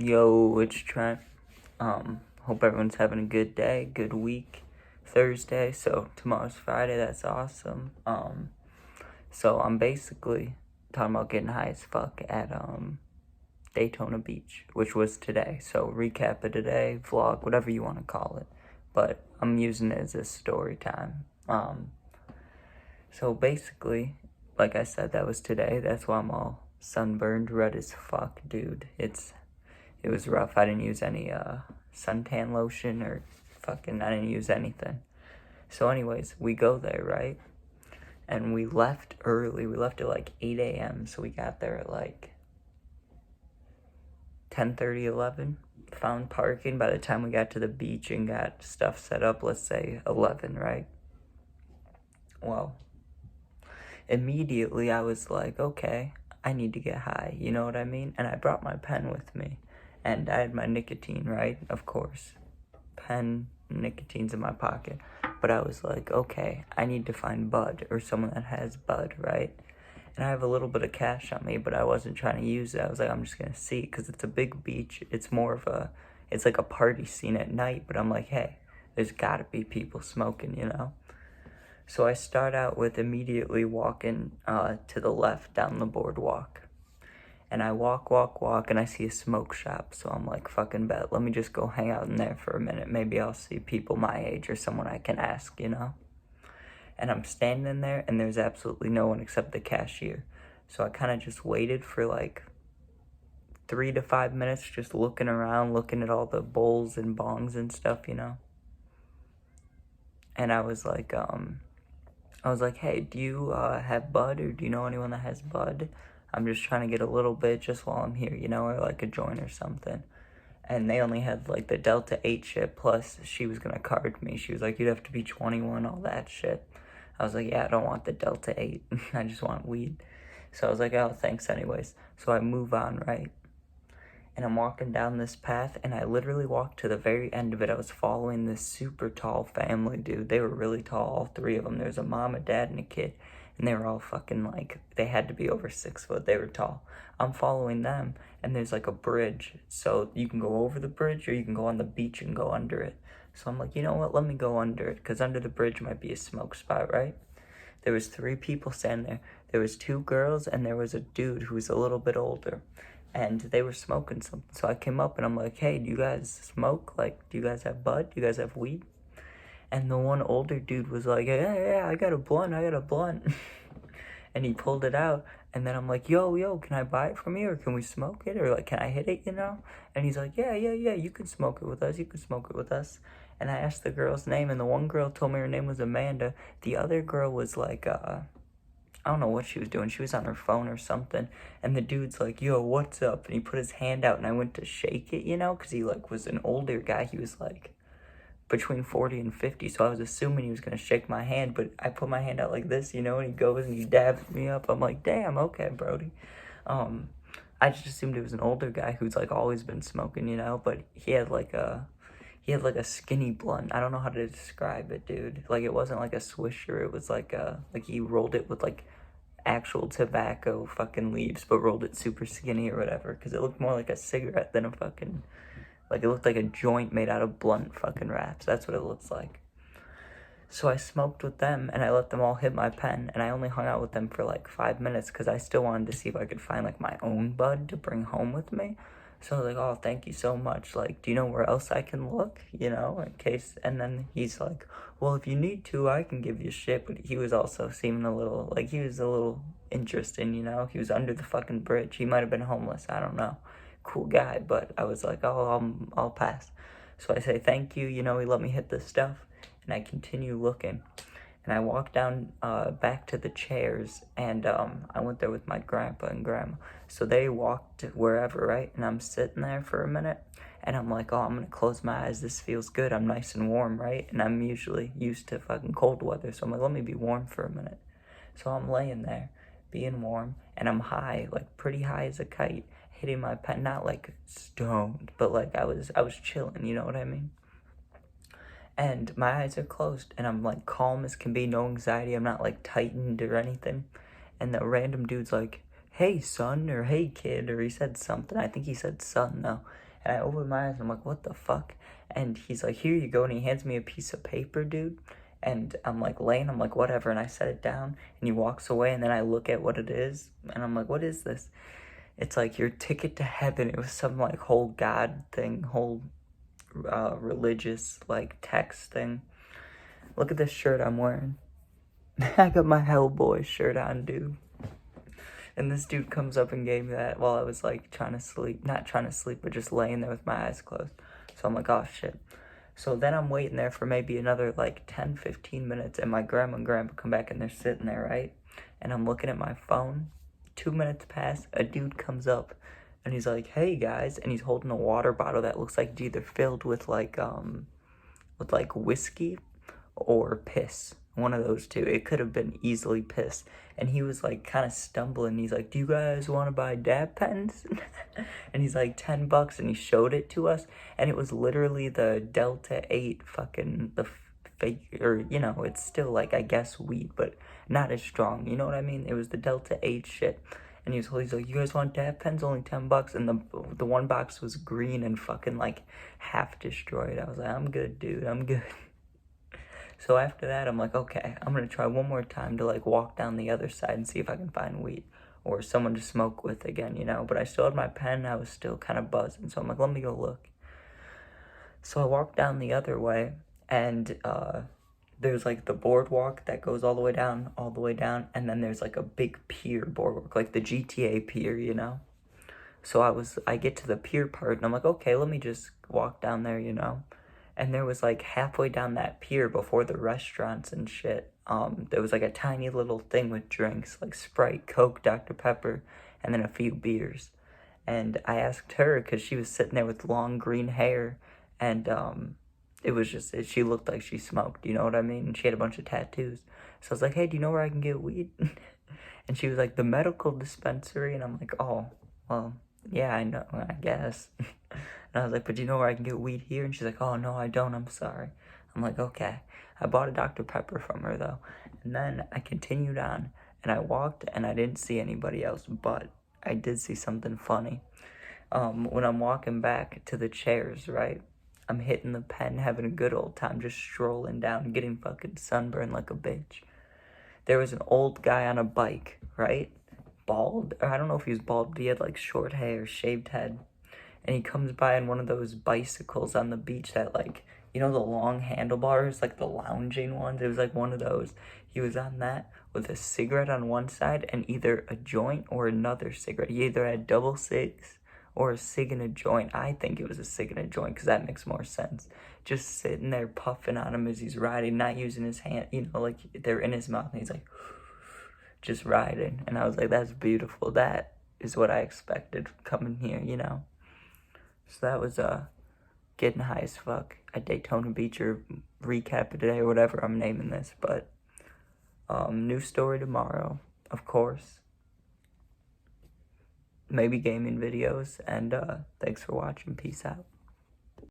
Yo, it's Trent. Hope everyone's having a good day, good week. Thursday, so tomorrow's Friday, that's awesome. So I'm basically talking about getting high as fuck at Daytona Beach, which was today. So recap of today, vlog, whatever you want to call it. But I'm using it as a story time. So basically, like I said, that was today. That's why I'm all sunburned, red as fuck, dude. It was rough. I didn't use any suntan lotion or I didn't use anything. So anyways, we go there, right? And we left early. We left at like 8 a.m. So we got there at like 10:30, 11. Found parking. By the time we got to the beach and got stuff set up, let's say 11, right? Well, immediately I was like, okay, I need to get high. You know what I mean? And I brought my pen with me. And I had my nicotine, right? Of course. Pen, nicotine's in my pocket. But I was like, okay, I need to find bud or someone that has bud, right? And I have a little bit of cash on me, but I wasn't trying to use it. I was like, I'm just going to see, because it's a big beach. It's it's like a party scene at night. But I'm like, hey, there's got to be people smoking, you know? So I start out with immediately walking to the left down the boardwalk. And I walk, and I see a smoke shop. So I'm like, fucking bet. Let me just go hang out in there for a minute. Maybe I'll see people my age or someone I can ask, you know? And I'm standing there, and there's absolutely no one except the cashier. So I kind of just waited for like 3 to 5 minutes, just looking around, looking at all the bowls and bongs and stuff, you know? And I was like, hey, do you have bud, or do you know anyone that has bud? I'm just trying to get a little bit just while I'm here, you know, or like a joint or something. And they only had like the Delta 8 shit, plus she was gonna card me. She was like, you'd have to be 21, all that shit. I was like, yeah, I don't want the Delta 8. I just want weed. So I was like, oh, thanks anyways. So I move on, right? And I'm walking down this path, and I literally walked to the very end of it. I was following this super tall family, dude. They were really tall, all three of them. There was a mom, a dad, and a kid. And they were all fucking like, they had to be over 6 foot. They were tall. I'm following them, and there's like a bridge. So you can go over the bridge, or you can go on the beach and go under it. So I'm like, you know what? Let me go under it, because under the bridge might be a smoke spot, right? There was 3 people standing there. There was 2 girls, and there was a dude who was a little bit older. And they were smoking something. So I came up, and I'm like, hey, do you guys smoke? Like, do you guys have bud? Do you guys have weed? And the one older dude was like, yeah, I got a blunt. And he pulled it out. And then I'm like, yo, can I buy it from you? Or can we smoke it? Or like, can I hit it, you know? And he's like, yeah, you can smoke it with us. And I asked the girl's name, and the one girl told me her name was Amanda. The other girl was like, I don't know what she was doing. She was on her phone or something. And the dude's like, yo, what's up? And he put his hand out, and I went to shake it, you know? Because he like was an older guy. He was like between 40 and 50, so I was assuming he was going to shake my hand, but I put my hand out like this, you know, and he goes and he dabs me up. I'm like, damn, okay, Brody. I just assumed it was an older guy who's like always been smoking, you know, but he had like a skinny blunt. I don't know how to describe it, dude. Like, it wasn't like a swisher. It was like he rolled it with like actual tobacco fucking leaves, but rolled it super skinny or whatever, because it looked more like a cigarette than a fucking, like, it looked like a joint made out of blunt fucking wraps. That's what it looks like. So I smoked with them, and I let them all hit my pen, and I only hung out with them for like 5 minutes, because I still wanted to see if I could find like my own bud to bring home with me. So I was like, oh, thank you so much. Like, do you know where else I can look, you know, in case? And then he's like, well, if you need to, I can give you shit. But he was also seeming a little, like, he was a little interesting, you know? He was under the fucking bridge. He might have been homeless. I don't know. Cool guy. But I was like, oh, I'll pass. So I say, thank you. You know, he let me hit this stuff. And I continue looking. And I walked down back to the chairs, and I went there with my grandpa and grandma. So they walked wherever, right? And I'm sitting there for a minute, and I'm like, oh, I'm going to close my eyes. This feels good. I'm nice and warm, right? And I'm usually used to fucking cold weather, so I'm like, let me be warm for a minute. So I'm laying there, being warm, and I'm high, like pretty high as a kite, hitting my pen, not like stoned, but like I was chilling, you know what I mean? And my eyes are closed, and I'm like calm as can be, no anxiety. I'm not like tightened or anything. And the random dude's like, hey son, or hey kid, or he said something. I think he said son though. And I open my eyes and I'm like, what the fuck? And he's like, here you go. And he hands me a piece of paper, dude. And I'm like I'm like, whatever. And I set it down and he walks away. And then I look at what it is. And I'm like, what is this? It's like your ticket to heaven. It was some like whole God thing, whole religious like text thing. Look at this shirt I'm wearing. I got my Hellboy shirt on, dude. And this dude comes up and gave me that while I was like trying to sleep. Not trying to sleep, but just laying there with my eyes closed. So I'm like, oh shit. So then I'm waiting there for maybe another like 10, 15 minutes. And my grandma and grandpa come back and they're sitting there, right? And I'm looking at my phone. 2 minutes pass. A dude comes up and he's like, hey guys. And he's holding a water bottle that looks like it's either filled with like whiskey or piss. One of those two. It could have been easily piss. And he was like kind of stumbling. He's like, do you guys want to buy dab pens? And he's like, $10. And he showed it to us. And it was literally the Delta 8 fucking, the fake, or, you know, it's still like, I guess, weed, but not as strong. You know what I mean? It was the Delta 8 shit. And he's like, you guys want dab pens? Only $10. And the one box was green and fucking like half destroyed. I was like, I'm good, dude. I'm good. So after that, I'm like, okay, I'm going to try one more time to, like, walk down the other side and see if I can find weed or someone to smoke with again, you know? But I still had my pen. I was still kind of buzzing. So I'm like, let me go look. So I walked down the other way, and there's, like, the boardwalk that goes all the way down, and then there's, like, a big pier boardwalk, like the GTA pier, you know? So I get to the pier part, and I'm like, okay, let me just walk down there, you know? And there was like halfway down that pier before the restaurants and shit, there was like a tiny little thing with drinks like Sprite, Coke, Dr. Pepper, and then a few beers. And I asked her because she was sitting there with long green hair, and it was just, she looked like she smoked, you know what I mean? And she had a bunch of tattoos. So I was like, hey, do you know where I can get weed? And she was like, the medical dispensary. And I'm like, oh, well, yeah, I know, I guess. And I was like, but do you know where I can get weed here? And she's like, oh, no, I don't. I'm sorry. I'm like, okay. I bought a Dr. Pepper from her, though. And then I continued on, and I walked, and I didn't see anybody else, but I did see something funny. When I'm walking back to the chairs, right? I'm hitting the pen, having a good old time, just strolling down, getting fucking sunburned like a bitch. There was an old guy on a bike, right? Bald. Or I don't know if he was bald, but he had, like, short hair, shaved head. And he comes by on one of those bicycles on the beach that, like, you know, the long handlebars, like the lounging ones. It was like one of those. He was on that with a cigarette on one side and either a joint or another cigarette. He either had double cigs or a cig and a joint. I think it was a cig and a joint because that makes more sense. Just sitting there puffing on him as he's riding, not using his hand, you know, like they're in his mouth. And he's like, just riding. And I was like, that's beautiful. That is what I expected coming here, you know. So that was getting high as fuck at Daytona Beach, or recap of today, or whatever I'm naming this. But new story tomorrow, of course. Maybe gaming videos, and thanks for watching. Peace out.